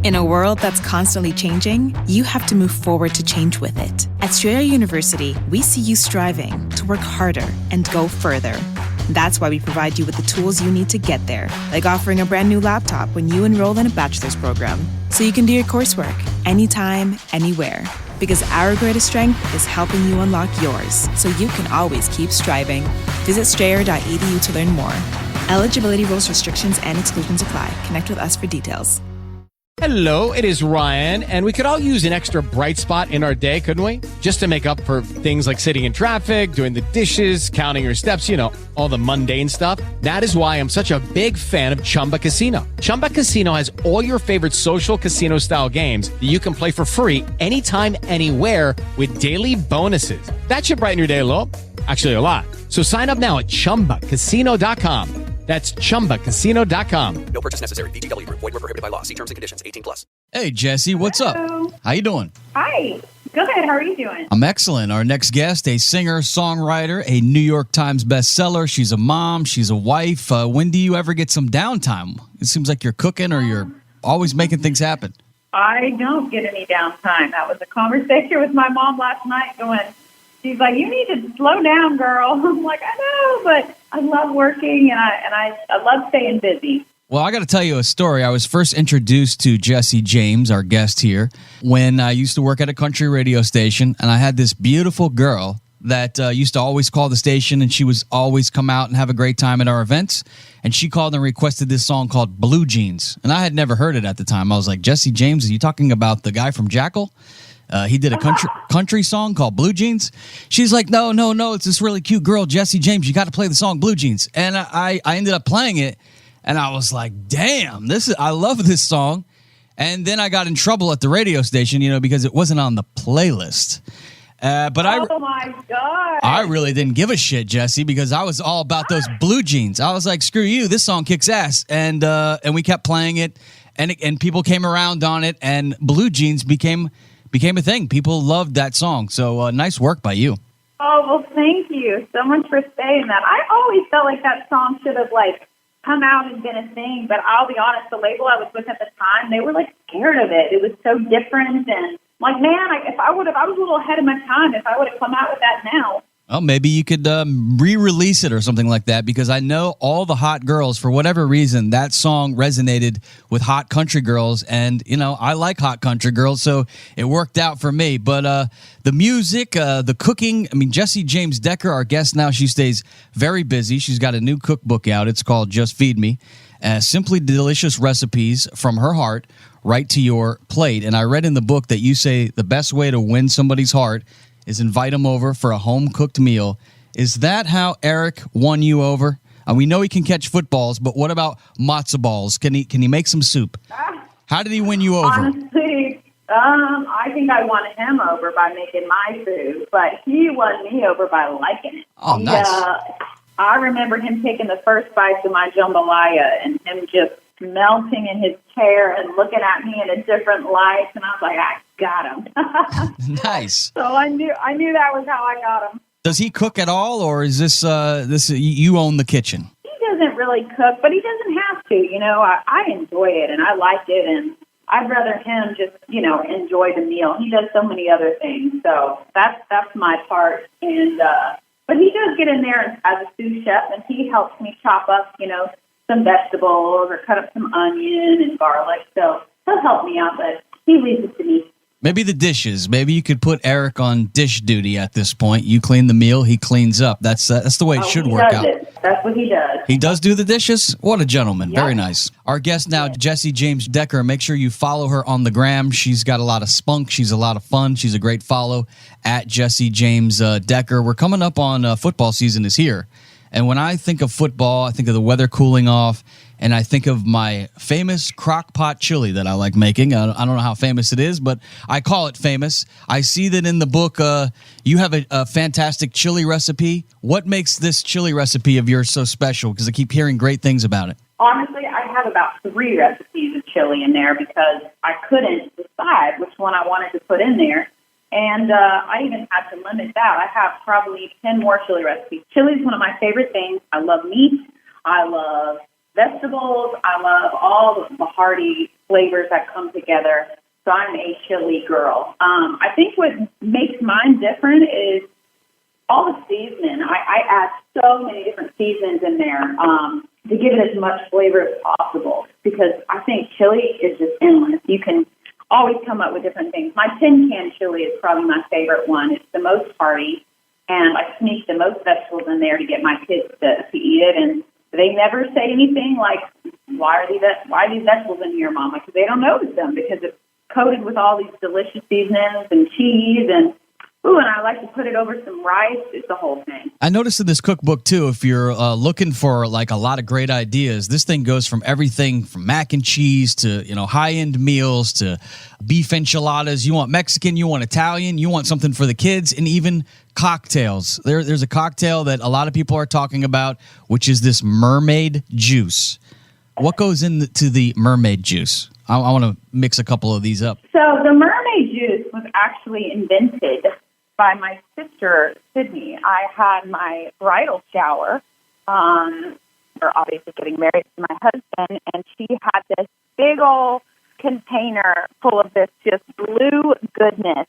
In a world that's constantly changing, you have to move forward to change with it. At Strayer University, we see you striving to work harder and go further. That's why we provide you with the tools you need to get there, like offering a brand new laptop when you enroll in a bachelor's program, so you can do your coursework anytime, anywhere. Because our greatest strength is helping you unlock yours, so you can always keep striving. Visit strayer.edu to learn more. Eligibility rules, restrictions, and exclusions apply. Connect with us for details. Hello, it is Ryan, and we could all use an extra bright spot in our day, couldn't we? Just to make up for things like sitting in traffic, doing the dishes, counting your steps, all the mundane stuff. That is why I'm such a big fan of Chumba Casino. Chumba Casino has all your favorite social casino-style games that you can play for free anytime, anywhere with daily bonuses. That should brighten your day a little. Actually, a lot. So sign up now at ChumbaCasino.com. That's ChumbaCasino.com. No purchase necessary. VGW Group. Void where prohibited by law. See terms and conditions. 18+. Hey, Jessie, what's up? How you doing? Hi. Good. How are you doing? I'm excellent. Our next guest, a singer, songwriter, a New York Times bestseller. She's a mom. She's a wife. When do you ever get some downtime? It seems like you're cooking or you're always making things happen. I don't get any downtime. That was a conversation with my mom last night going, she's like, you need to slow down, girl. I'm like, I know, but I love working and I love staying busy. Well, I got to tell you a story. I was first introduced to Jessie James, our guest here, when I used to work at a country radio station, and I had this beautiful girl that used to always call the station, and she was always come out and have a great time at our events. And she called and requested this song called Blue Jeans, and I had never heard it at the time. I was like, Jessie James, are you talking about the guy from Jackal? He did a country song called Blue Jeans. She's like, no, it's this really cute girl, Jessie James. You got to play the song Blue Jeans. And I ended up playing it, and I was like, damn, I love this song. And then I got in trouble at the radio station, because it wasn't on the playlist. Oh my God. I really didn't give a shit, Jessie, because I was all about those blue jeans. I was like, screw you, this song kicks ass. And we kept playing it, and people came around on it, and Blue Jeans became a thing. People loved that song. So nice work by you. Oh, well, thank you so much for saying that. I always felt like that song should have come out and been a thing, but I'll be honest, the label I was with at the time, they were scared of it. It was so different, and I was a little ahead of my time if I would have come out with that now. Well, maybe you could re-release it or something like that, because I know all the hot girls, for whatever reason, that song resonated with hot country girls. And, I like hot country girls, so it worked out for me. But the music, the cooking, Jessie James Decker, our guest now, she stays very busy. She's got a new cookbook out. It's called Just Feed Me. Simply delicious recipes from her heart right to your plate. And I read in the book that you say the best way to win somebody's heart is invite him over for a home-cooked meal. Is that how Eric won you over? We know he can catch footballs, but what about matzo balls? Can he make some soup? How did he win you over? Honestly, I think I won him over by making my food, but he won me over by liking it. Oh, nice. I remember him taking the first bites of my jambalaya and him just melting in his chair and looking at me in a different light, and I was like, I got him. Nice. So I knew that was how I got him. Does he cook at all, or is this you own the kitchen? He doesn't really cook, but he doesn't have to. I enjoy it and I like it, and I'd rather him just enjoy the meal. He does so many other things, so that's my part. And but he does get in there as a sous chef, and he helps me chop up some vegetables or cut up some onion and garlic. So he'll help me out, but he leaves it to me. Maybe the dishes. Maybe you could put Eric on dish duty at this point. You clean the meal, he cleans up. That's the way it should work out. That's what he does. He does do the dishes? What a gentleman. Yep. Very nice. Our guest now, Jessie James Decker. Make sure you follow her on the gram. She's got a lot of spunk. She's a lot of fun. She's a great follow at Jessie James Decker. We're coming up on football season is here. And when I think of football, I think of the weather cooling off, and I think of my famous crock pot chili that I like making. I don't know how famous it is, but I call it famous. I see that in the book you have a fantastic chili recipe. What makes this chili recipe of yours so special? Because I keep hearing great things about it. Honestly, I have about 3 recipes of chili in there because I couldn't decide which one I wanted to put in there. And I even had to limit that. I have probably 10 more chili recipes. Chili is one of my favorite things. I love meat. I love vegetables. I love all the hearty flavors that come together. So I'm a chili girl. I think what makes mine different is all the seasoning. I add so many different seasonings in there to give it as much flavor as possible, because I think chili is just endless. You can always come up with different things. My tin can chili is probably my favorite one. It's the most hearty, and I sneak the most vegetables in there to get my kids to eat it. And they never say anything like, why are these vegetables in here, Mama? Because they don't notice them, because it's coated with all these delicious seasonings and cheese and and I like to put it over some rice. It's the whole thing. I noticed in this cookbook, too, if you're looking for like a lot of great ideas, this thing goes from everything from mac and cheese to, high-end meals to beef enchiladas. You want Mexican, you want Italian, you want something for the kids, and even cocktails. There's a cocktail that a lot of people are talking about, which is this mermaid juice. What goes into the mermaid juice? I want to mix a couple of these up. So the mermaid juice was actually invented by my sister, Sydney. I had my bridal shower. We're obviously getting married to my husband, and she had this big old container full of this just blue goodness,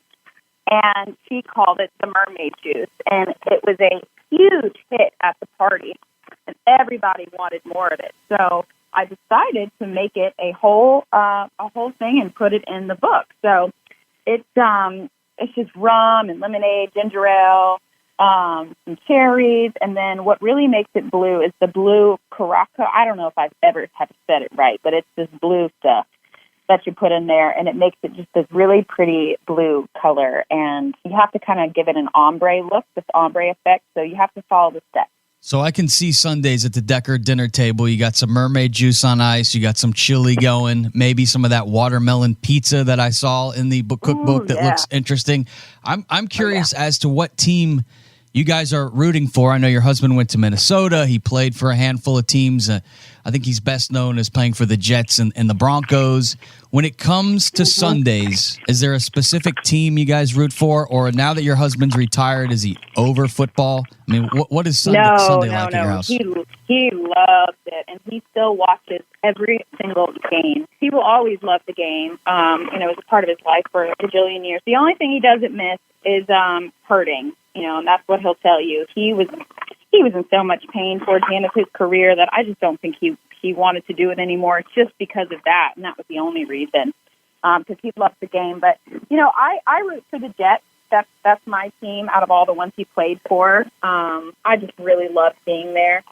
and she called it the mermaid juice. And it was a huge hit at the party, and everybody wanted more of it. So I decided to make it a whole thing and put it in the book. So it's just rum and lemonade, ginger ale, some cherries, and then what really makes it blue is the blue caraca. I don't know if I've ever have said it right, but it's this blue stuff that you put in there, and it makes it just this really pretty blue color. And you have to kind of give it an ombre look, this ombre effect. So you have to follow the steps. So I can see Sundays at the Decker dinner table. You got some mermaid juice on ice. You got some chili going. Maybe some of that watermelon pizza that I saw in the cookbook that looks interesting. I'm curious as to what team you guys are rooting for. I know your husband went to Minnesota. He played for a handful of teams. I think he's best known as playing for the Jets and the Broncos. When it comes to Sundays, is there a specific team you guys root for? Or now that your husband's retired, is he over football? I mean, what is Sunday like at your house? He loves it, and he still watches every single game. He will always love the game. It was a part of his life for a bajillion years. The only thing he doesn't miss is hurting. And that's what he'll tell you. He was in so much pain towards the end of his career that I just don't think he wanted to do it anymore, just because of that, and that was the only reason, because he loves the game. But I root for the Jets. That's my team out of all the ones he played for. I just really love being there.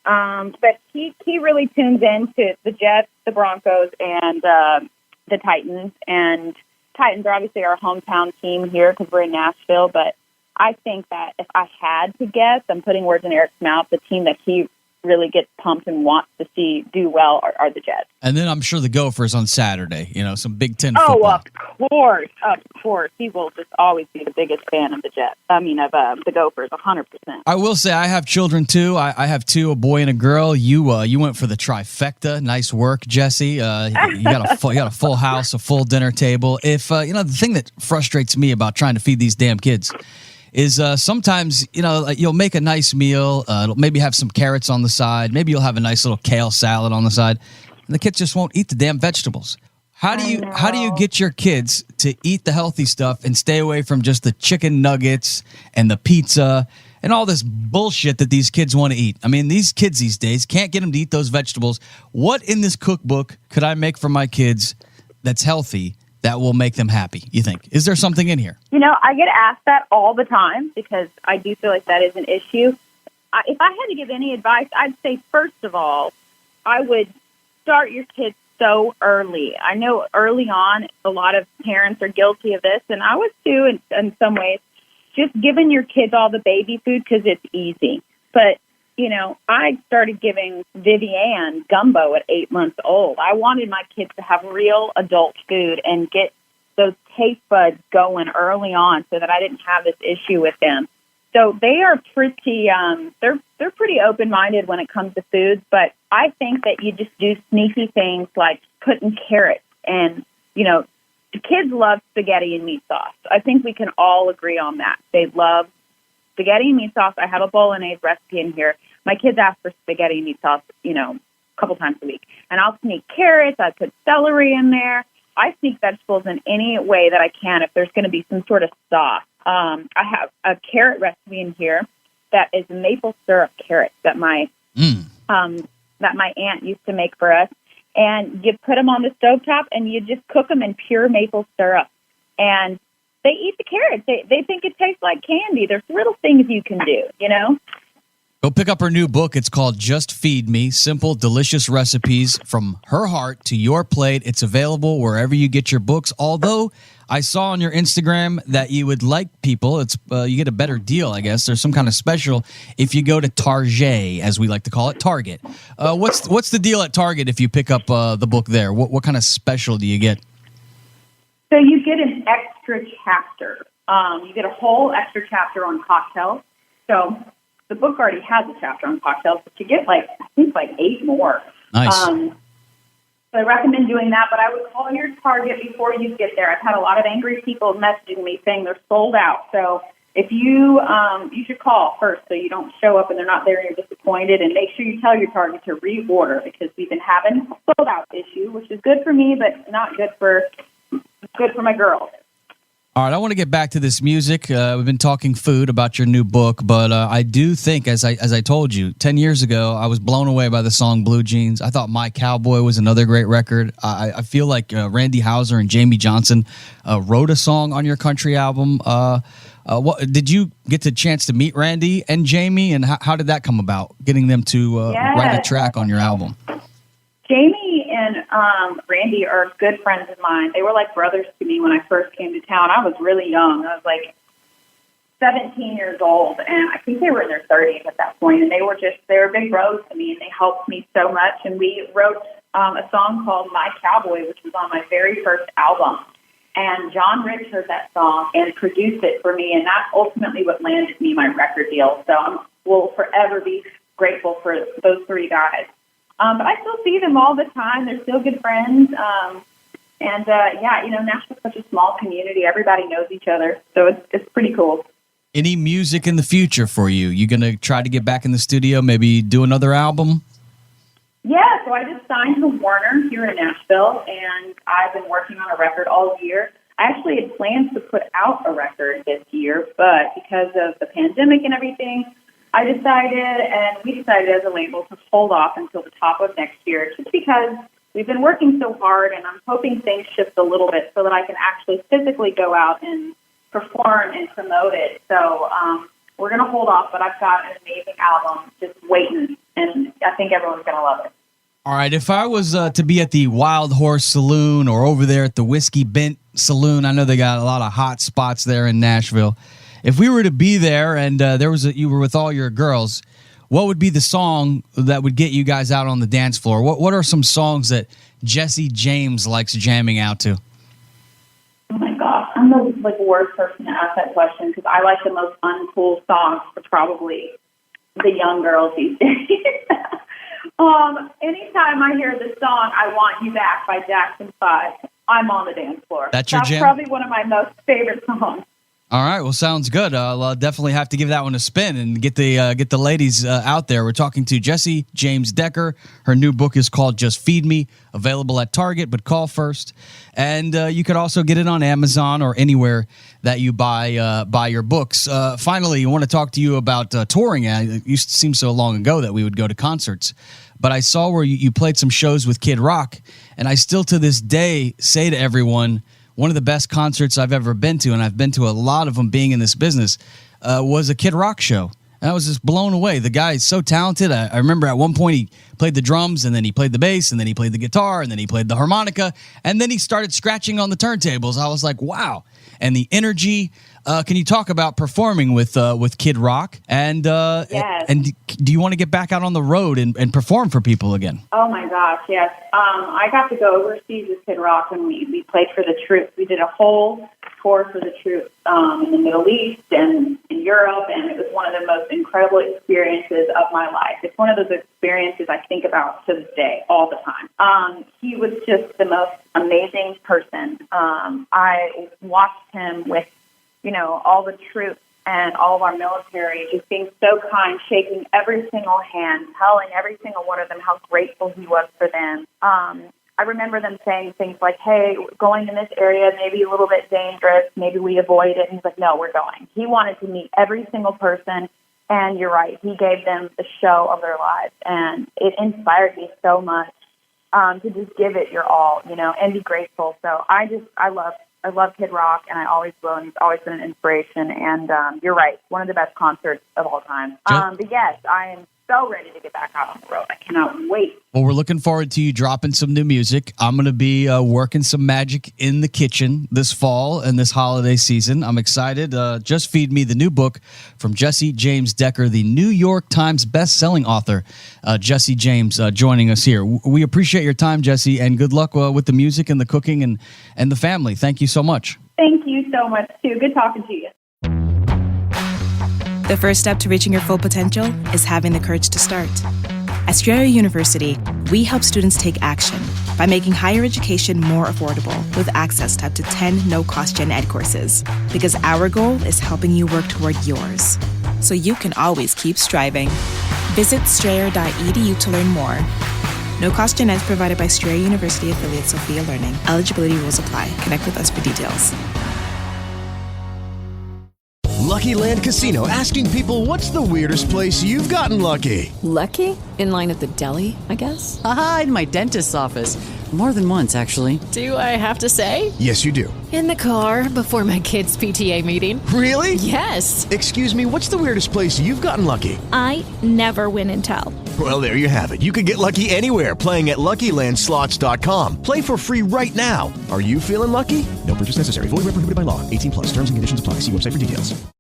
But he really tunes into the Jets, the Broncos, and the Titans. And Titans are obviously our hometown team here because we're in Nashville, but I think that if I had to guess, I'm putting words in Eric's mouth, the team that he really gets pumped and wants to see do well are the Jets. And then I'm sure the Gophers on Saturday, some Big Ten football. Oh, of course. He will just always be the biggest fan of the Jets. Of the Gophers, 100%. I will say I have children, too. I have two, a boy and a girl. You went for the trifecta. Nice work, Jessie. You got a full house, a full dinner table. If the thing that frustrates me about trying to feed these damn kids is sometimes, you'll make a nice meal, maybe have some carrots on the side, maybe you'll have a nice little kale salad on the side, and the kids just won't eat the damn vegetables. How do you get your kids to eat the healthy stuff and stay away from just the chicken nuggets and the pizza and all this bullshit that these kids want to eat? I mean, these kids these days can't get them to eat those vegetables. What in this cookbook could I make for my kids that's healthy that will make them happy, you think? Is there something in here? I get asked that all the time because I do feel like that is an issue. If I had to give any advice, I'd say, first of all, I would start your kids so early. I know early on, a lot of parents are guilty of this, and I was too in some ways, just giving your kids all the baby food because it's easy. But I started giving Vivianne gumbo at 8 months old. I wanted my kids to have real adult food and get those taste buds going early on so that I didn't have this issue with them. So they are pretty, they're pretty open-minded when it comes to foods, but I think that you just do sneaky things like putting carrots and, the kids love spaghetti and meat sauce. I think we can all agree on that. They love spaghetti and meat sauce. I have a bolognese recipe in here. My kids ask for spaghetti and meat sauce, couple times a week. And I'll sneak carrots. I put celery in there. I sneak vegetables in any way that I can if there's going to be some sort of sauce. I have a carrot recipe in here that is maple syrup carrots that my aunt used to make for us. And you put them on the stovetop and you just cook them in pure maple syrup. And they eat the carrots. They think it tastes like candy. There's little things you can do, you know? Go pick up her new book. It's called Just Feed Me, Simple, Delicious Recipes from Her Heart to Your Plate. It's available wherever you get your books. Although I saw on your Instagram that you would like people. It's you get a better deal, I guess. There's some kind of special if you go to Target, as we like to call it, Target. What's the deal at Target if you pick up the book there? What kind of special do you get? So you get an extra chapter. You get a whole extra chapter on cocktails. So the book already has a chapter on cocktails, but you get I think 8 more. Nice. So I recommend doing that, but I would call your Target before you get there. I've had a lot of angry people messaging me saying they're sold out. So if you should call first so you don't show up and they're not there and you're disappointed, and make sure you tell your Target to reorder because we've been having a sold out issue, which is good for me, but not good for my girls. All right, I want to get back to this music. We've been talking food about your new book, but I do think, as I told you, 10 years ago, I was blown away by the song Blue Jeans. I thought My Cowboy was another great record. I feel like Randy Houser and Jamie Johnson wrote a song on your country album. Did you get the chance to meet Randy and Jamie, and how did that come about, getting them to write a track on your album? Jamie and Randy are good friends of mine. They were like brothers to me when I first came to town. I was really young. I was like 17 years old, and I think they were in their 30s at that point. And they were big bros to me, and they helped me so much. And we wrote a song called My Cowboy, which was on my very first album. And John Rich heard that song and produced it for me, and that's ultimately what landed me my record deal. So I will forever be grateful for those 3 guys. But I still see them all the time. They're still good friends. Nashville's such a small community. Everybody knows each other. So it's pretty cool. Any music in the future for you? You going to try to get back in the studio, maybe do another album? Yeah, so I just signed to Warner here in Nashville, and I've been working on a record all year. I actually had plans to put out a record this year, but because of the pandemic and everything, we decided as a label to hold off until the top of next year, just because we've been working so hard, and I'm hoping things shift a little bit so that I can actually physically go out and perform and promote it. So we're going to hold off, but I've got an amazing album just waiting, and I think everyone's going to love it. All right, if I was to be at the Wild Horse Saloon or over there at the Whiskey Bent Saloon, I know they got a lot of hot spots there in Nashville. If we were to be there and you were with all your girls, what would be the song that would get you guys out on the dance floor? What are some songs that Jessie James likes jamming out to? Oh my gosh, I'm the worst person to ask that question because I like the most uncool songs for probably the young girls these days. Anytime I hear the song "I Want You Back" by Jackson 5, I'm on the dance floor. That's your jam? Probably one of my most favorite songs. All right, well, sounds good. I'll definitely have to give that one a spin and get the ladies out there. We're talking to Jessie James Decker. Her new book is called Just Feed Me, available at Target, but call first. And you could also get it on Amazon or anywhere that you buy your books. Finally, I want to talk to you about touring. It used to seem so long ago that we would go to concerts. But I saw where you played some shows with Kid Rock, and I still to this day say to everyone, one of the best concerts I've ever been to, and I've been to a lot of them being in this business, was a Kid Rock show. And I was just blown away. The guy is so talented. I remember at one point he played the drums, and then he played the bass, and then he played the guitar, and then he played the harmonica, and then he started scratching on the turntables. I was like, wow. And the energy. Can you talk about performing with Kid Rock? And yes. And do you want to get back out on the road and perform for people again? Oh my gosh, yes. I got to go overseas with Kid Rock, and we played for the troops. We did a whole tour for the troops in the Middle East and in Europe, and it was one of the most incredible experiences of my life. It's one of those experiences I think about to this day all the time. He was just the most amazing person. I watched him with all the troops and all of our military, just being so kind, shaking every single hand, telling every single one of them how grateful he was for them. I remember them saying things like, hey, going in this area may be a little bit dangerous. Maybe we avoid it. And he's like, no, we're going. He wanted to meet every single person. And you're right. He gave them the show of their lives. And it inspired me so much to just give it your all, and be grateful. So I love Kid Rock, and I always will. And he's always been an inspiration. And you're right. One of the best concerts of all time. But yes, I am so ready to get back out on the road. I cannot wait. Well, we're looking forward to you dropping some new music. I'm going to be working some magic in the kitchen this fall and this holiday season. I'm excited. Just feed me the new book from Jessie James Decker, the New York Times best-selling author. Jessie James joining us here. We appreciate your time, Jessie, and good luck with the music and the cooking and the family. Thank you so much. Thank you so much, too. Good talking to you. The first step to reaching your full potential is having the courage to start. At Strayer University, we help students take action by making higher education more affordable with access to up to 10 no-cost gen ed courses. Because our goal is helping you work toward yours, so you can always keep striving. Visit strayer.edu to learn more. No-cost gen ed is provided by Strayer University affiliate Sophia Learning. Eligibility rules apply. Connect with us for details. Lucky Land Casino, asking people, what's the weirdest place you've gotten lucky? Lucky? In line at the deli, I guess? Aha, in my dentist's office. More than once, actually. Do I have to say? Yes, you do. In the car before my kids' PTA meeting. Really? Yes. Excuse me, what's the weirdest place you've gotten lucky? I never win and tell. Well, there you have it. You can get lucky anywhere, playing at LuckyLandSlots.com. Play for free right now. Are you feeling lucky? No purchase necessary. Void where prohibited by law. 18+. Terms and conditions apply. See website for details.